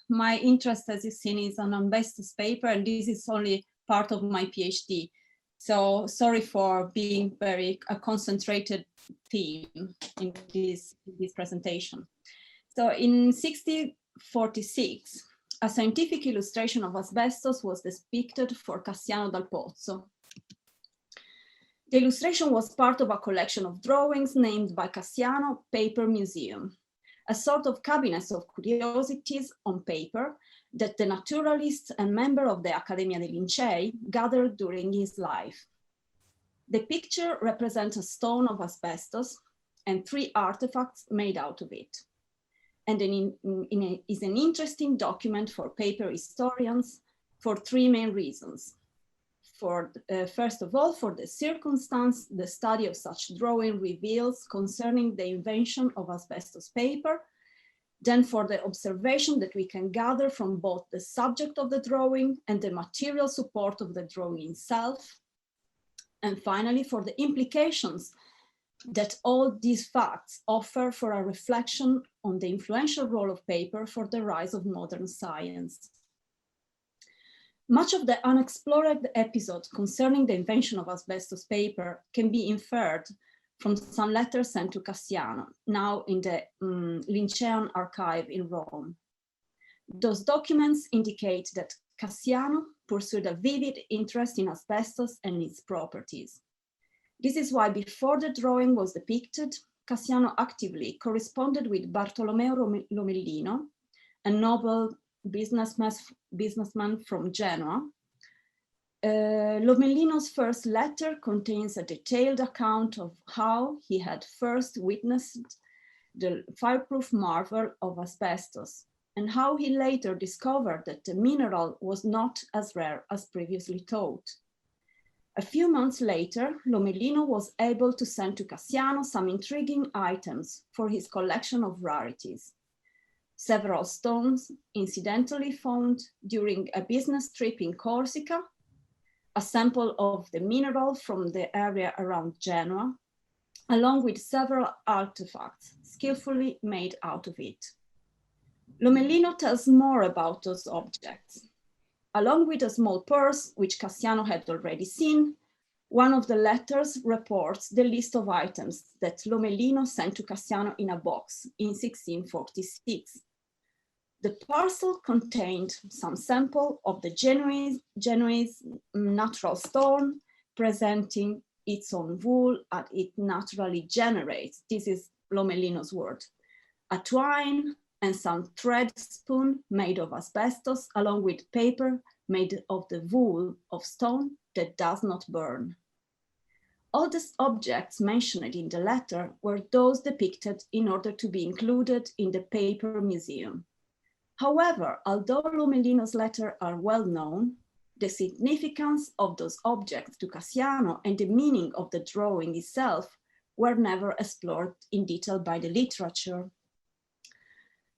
my interest, as you've seen, is on asbestos paper, and this is only part of my PhD. So sorry for being a concentrated theme in this presentation. So in 1646, a scientific illustration of asbestos was depicted for Cassiano dal Pozzo. The illustration was part of a collection of drawings named by Cassiano Paper Museum, a sort of cabinet of curiosities on paper that the naturalist and member of the Accademia dei Lincei gathered during his life. The picture represents a stone of asbestos and 3 artifacts made out of it, and is an interesting document for paper historians for 3 main reasons. First of all, for the circumstance the study of such drawing reveals concerning the invention of asbestos paper, then for the observation that we can gather from both the subject of the drawing and the material support of the drawing itself, and finally for the implications that all these facts offer for a reflection on the influential role of paper for the rise of modern science. Much of the unexplored episode concerning the invention of asbestos paper can be inferred from some letters sent to Cassiano, now in the Lincean archive in Rome. Those documents indicate that Cassiano pursued a vivid interest in asbestos and its properties. This is why before the drawing was depicted, Cassiano actively corresponded with Bartolomeo Lomellino, a noble businessman from Genoa. Lomellino's first letter contains a detailed account of how he had first witnessed the fireproof marvel of asbestos, and how he later discovered that the mineral was not as rare as previously thought. A few months later, Lomellino was able to send to Cassiano some intriguing items for his collection of rarities. Several stones incidentally found during a business trip in Corsica, a sample of the mineral from the area around Genoa, along with several artifacts skillfully made out of it. Lomellino tells more about those objects. Along with a small purse, which Cassiano had already seen, one of the letters reports the list of items that Lomellino sent to Cassiano in a box in 1646. The parcel contained some sample of the Genoese natural stone, presenting its own wool as it naturally generates. This is Lomellino's word. A twine and some thread spoon made of asbestos, along with paper made of the wool of stone that does not burn. All these objects mentioned in the letter were those depicted in order to be included in the paper museum. However, although Lomellino's letters are well known, the significance of those objects to Cassiano and the meaning of the drawing itself were never explored in detail by the literature.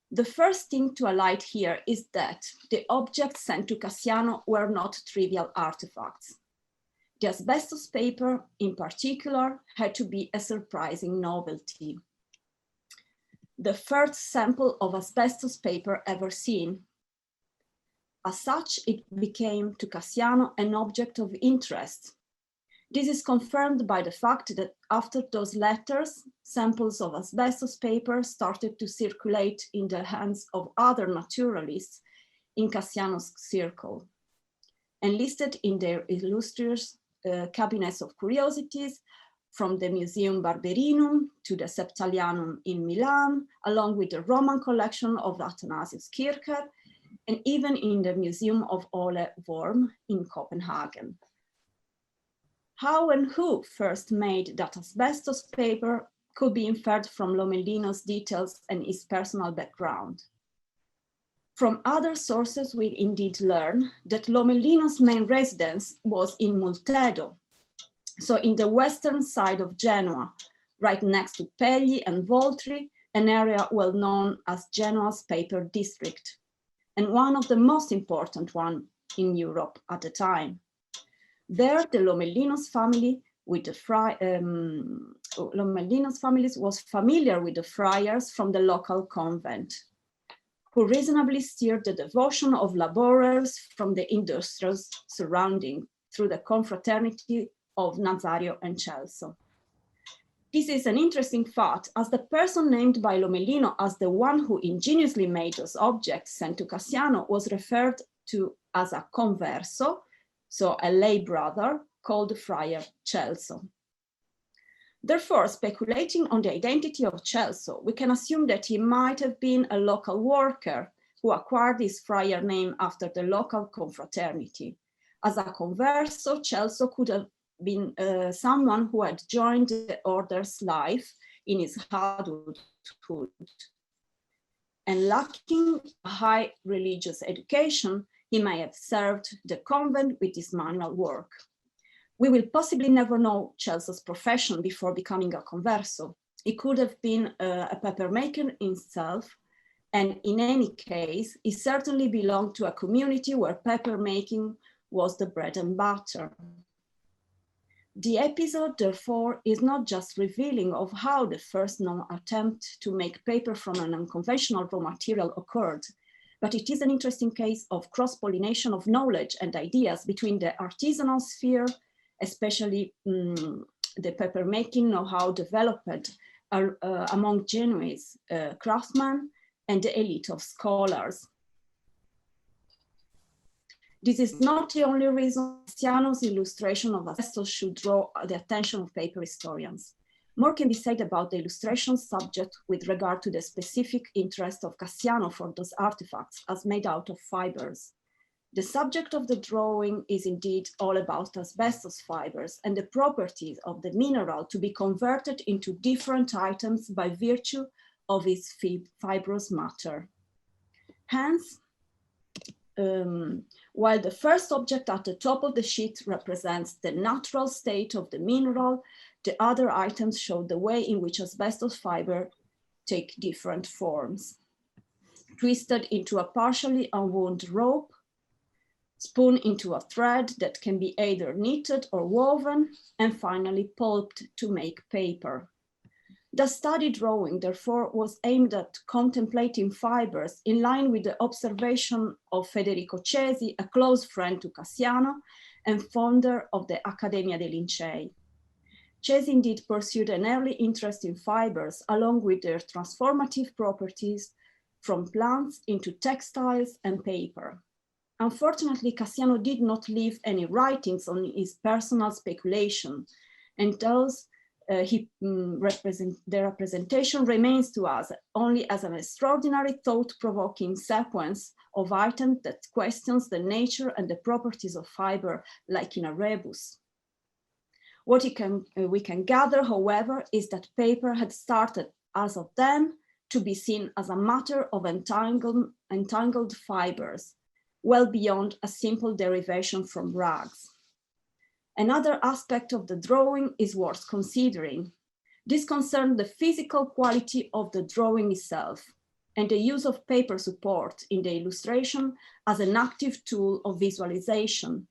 The first thing to highlight here is that the objects sent to Cassiano were not trivial artifacts. The asbestos paper, in particular, had to be a surprising novelty. The first sample of asbestos paper ever seen. As such, it became to Cassiano an object of interest. This is confirmed by the fact that after those letters, samples of asbestos paper started to circulate in the hands of other naturalists in Cassiano's circle, and listed in their illustrious cabinets of curiosities, from the Museum Barberinum to the Septalianum in Milan, along with the Roman collection of Athanasius Kircher, and even in the Museum of Ole Worm in Copenhagen. How and who first made that asbestos paper could be inferred from Lomellino's details and his personal background. From other sources, we indeed learn that Lomellino's main residence was in Multedo, so in the western side of Genoa, right next to Pegli and Voltri, an area well known as Genoa's paper district, and one of the most important ones in Europe at the time. There, the Lomellino's family with the Lomellino's family was familiar with the friars from the local convent. who reasonably steered the devotion of laborers from the industries surrounding through the confraternity of Nazario and Celso. This is an interesting fact, as the person named by Lomellino as the one who ingeniously made those objects sent to Cassiano was referred to as a converso, so a lay brother, called Friar Celso. Therefore, speculating on the identity of Celso, we can assume that he might have been a local worker who acquired his friar name after the local confraternity. As a converso, Celso could have been someone who had joined the order's life in his adulthood, and lacking a high religious education, he may have served the convent with his manual work. We will possibly never know Celso's profession before becoming a converso. He could have been a papermaker himself, and in any case, he certainly belonged to a community where papermaking was the bread and butter. The episode, therefore, is not just revealing of how the first known attempt to make paper from an unconventional raw material occurred, but it is an interesting case of cross-pollination of knowledge and ideas between the artisanal sphere, especially the papermaking know-how developed among Genoese craftsmen and the elite of scholars. This is not the only reason Cassiano's illustration of Asbestos should draw the attention of paper historians. More can be said about the illustration subject with regard to the specific interest of Cassiano for those artifacts as made out of fibers. The subject of the drawing is indeed all about asbestos fibers and the properties of the mineral to be converted into different items by virtue of its fibrous matter. Hence, while the first object at the top of the sheet represents the natural state of the mineral, the other items show the way in which asbestos fiber take different forms. Twisted into a partially unwound rope, spun into a thread that can be either knitted or woven, and finally pulped to make paper. The study drawing, therefore, was aimed at contemplating fibers in line with the observation of Federico Cesi, a close friend to Cassiano and founder of the Accademia dei Lincei. Cesi indeed pursued an early interest in fibers along with their transformative properties from plants into textiles and paper. Unfortunately, Cassiano did not leave any writings on his personal speculation, and thus their representation remains to us only as an extraordinary thought-provoking sequence of items that questions the nature and the properties of fiber, like in a rebus. What we can gather, however, is that paper had started as of then to be seen as a matter of entangled fibers, well beyond a simple derivation from rags. Another aspect of the drawing is worth considering. This concerns the physical quality of the drawing itself and the use of paper support in the illustration as an active tool of visualization.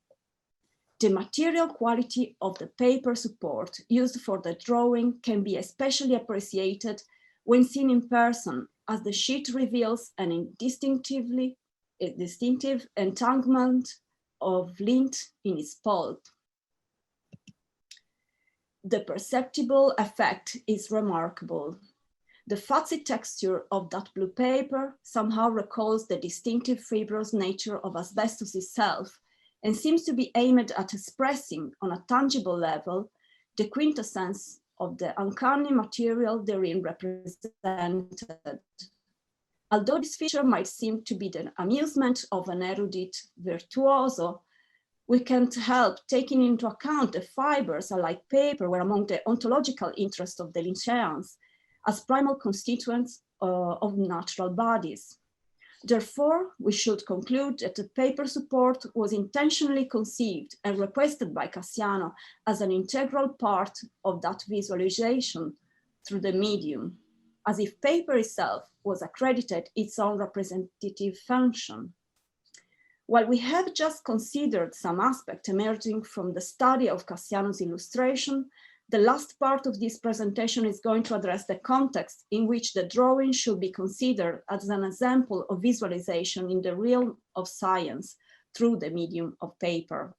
The material quality of the paper support used for the drawing can be especially appreciated when seen in person, as the sheet reveals an distinctive entanglement of lint in its pulp. The perceptible effect is remarkable. The fuzzy texture of that blue paper somehow recalls the distinctive fibrous nature of asbestos itself and seems to be aimed at expressing on a tangible level the quintessence of the uncanny material therein represented. Although this feature might seem to be the amusement of an erudite virtuoso, we can't help taking into account the fibers, alike paper, were among the ontological interests of the Linceans as primal constituents of natural bodies. Therefore, we should conclude that the paper support was intentionally conceived and requested by Cassiano as an integral part of that visualization through the medium, as if paper itself was accredited its own representative function. While we have just considered some aspect emerging from the study of Cassiano's illustration, The last part of this presentation is going to address the context in which the drawing should be considered as an example of visualization in the realm of science through the medium of paper.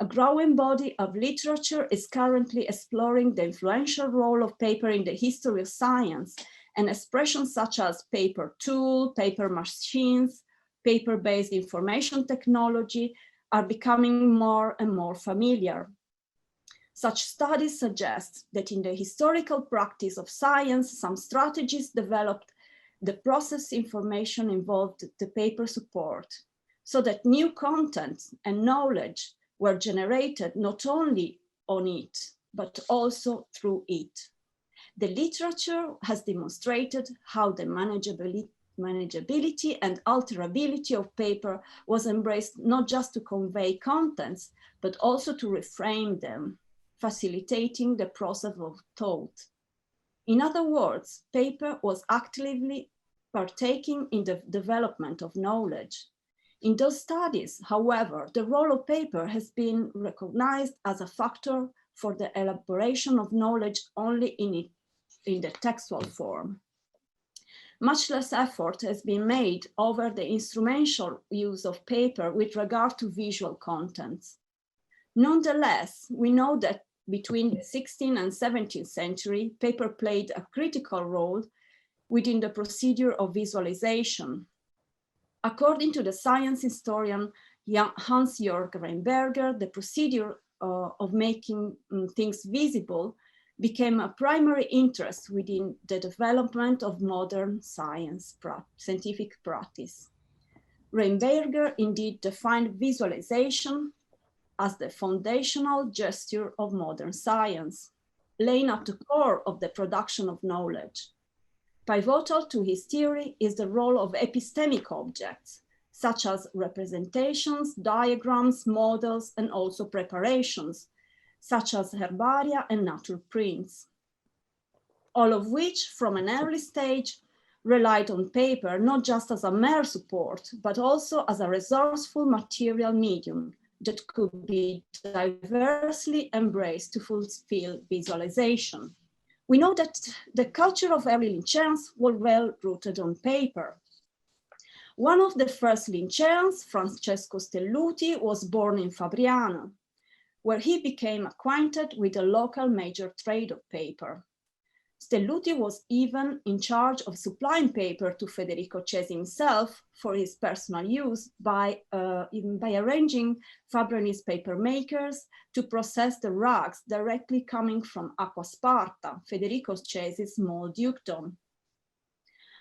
A growing body of literature is currently exploring the influential role of paper in the history of science, and expressions such as paper tool, paper machines, paper-based information technology are becoming more and more familiar. Such studies suggest that in the historical practice of science, some strategies developed the process information involved the paper support, so that new content and knowledge were generated not only on it, but also through it. The literature has demonstrated how the manageability and alterability of paper was embraced not just to convey contents, but also to reframe them, facilitating the process of thought. In other words, paper was actively partaking in the development of knowledge. In those studies, however, the role of paper has been recognized as a factor for the elaboration of knowledge only in the textual form. Much less effort has been made over the instrumental use of paper with regard to visual contents. Nonetheless, we know that between the 16th and 17th century, paper played a critical role within the procedure of visualization. According to the science historian Hans-Jörg Reinberger, the procedure of making things visible became a primary interest within the development of modern scientific practice. Reinberger indeed defined visualization as the foundational gesture of modern science, laying at the core of the production of knowledge. Pivotal to his theory is the role of epistemic objects, such as representations, diagrams, models, and also preparations, such as herbaria and nature prints. All of which, from an early stage, relied on paper not just as a mere support, but also as a resourceful material medium that could be diversely embraced to fulfill visualization. We know that the culture of early Linceans was well rooted on paper. One of the first Linceans, Francesco Stelluti, was born in Fabriano, where he became acquainted with the local major trade of paper. Stelluti was even in charge of supplying paper to Federico Cesi himself for his personal use by arranging Fabrionese paper makers to process the rags directly coming from Acquasparta, Federico Cesi's small dukedom.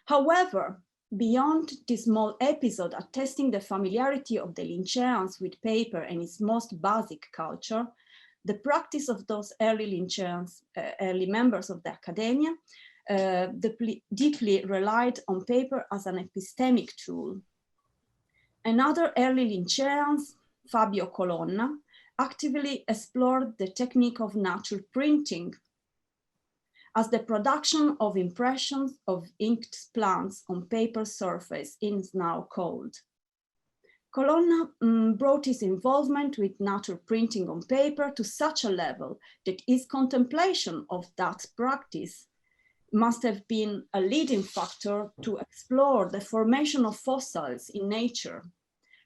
However, beyond this small episode attesting the familiarity of the Linceans with paper and its most basic culture, the practice of those early Linceans, early members of the academia, deeply relied on paper as an epistemic tool. Another early Linceans, Fabio Colonna, actively explored the technique of nature printing as the production of impressions of inked plants on paper surface is now called. Colonna brought his involvement with nature printing on paper to such a level that his contemplation of that practice must have been a leading factor to explore the formation of fossils in nature.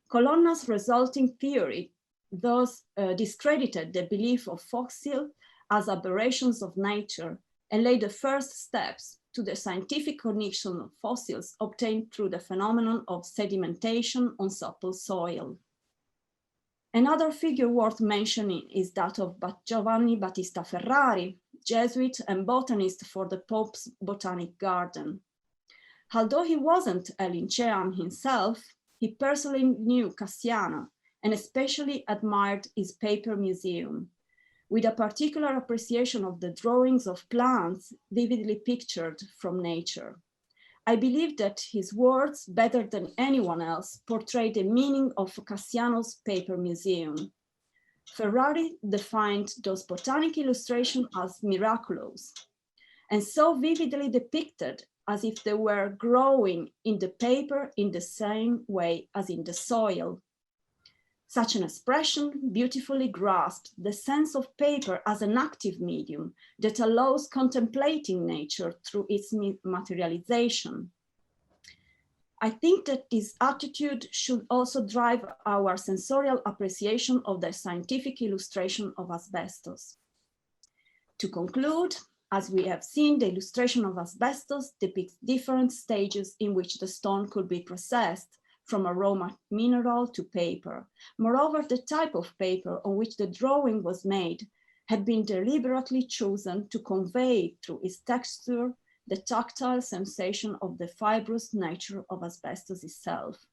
Colonna's resulting theory thus discredited the belief of fossils as aberrations of nature and laid the first steps to the scientific cognition of fossils obtained through the phenomenon of sedimentation on supple soil. Another figure worth mentioning is that of Giovanni Battista Ferrari, Jesuit and botanist for the Pope's Botanic Garden. Although he wasn't a Lincean himself, he personally knew Cassiano and especially admired his paper museum, with a particular appreciation of the drawings of plants vividly pictured from nature. I believe that his words, better than anyone else, portray the meaning of Cassiano's paper museum. Ferrari defined those botanic illustrations as miraculous, and so vividly depicted as if they were growing in the paper in the same way as in the soil. Such an expression beautifully grasps the sense of paper as an active medium that allows contemplating nature through its materialization. I think that this attitude should also drive our sensorial appreciation of the scientific illustration of asbestos. To conclude, as we have seen, the illustration of asbestos depicts different stages in which the stone could be processed, from a raw mineral to paper. Moreover, the type of paper on which the drawing was made had been deliberately chosen to convey through its texture the tactile sensation of the fibrous nature of asbestos itself.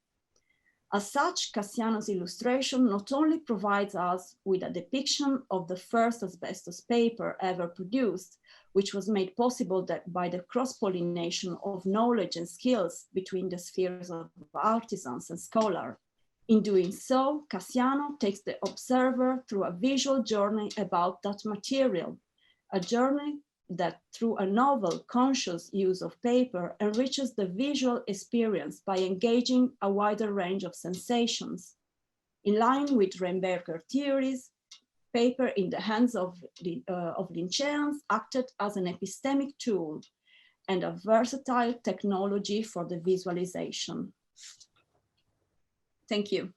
As such, Cassiano's illustration not only provides us with a depiction of the first asbestos paper ever produced, which was made possible by the cross-pollination of knowledge and skills between the spheres of artisans and scholars. In doing so, Cassiano takes the observer through a visual journey about that material, a journey that through a novel, conscious use of paper enriches the visual experience by engaging a wider range of sensations. In line with Reinberger theories, paper in the hands of Linceans acted as an epistemic tool and a versatile technology for the visualization. Thank you.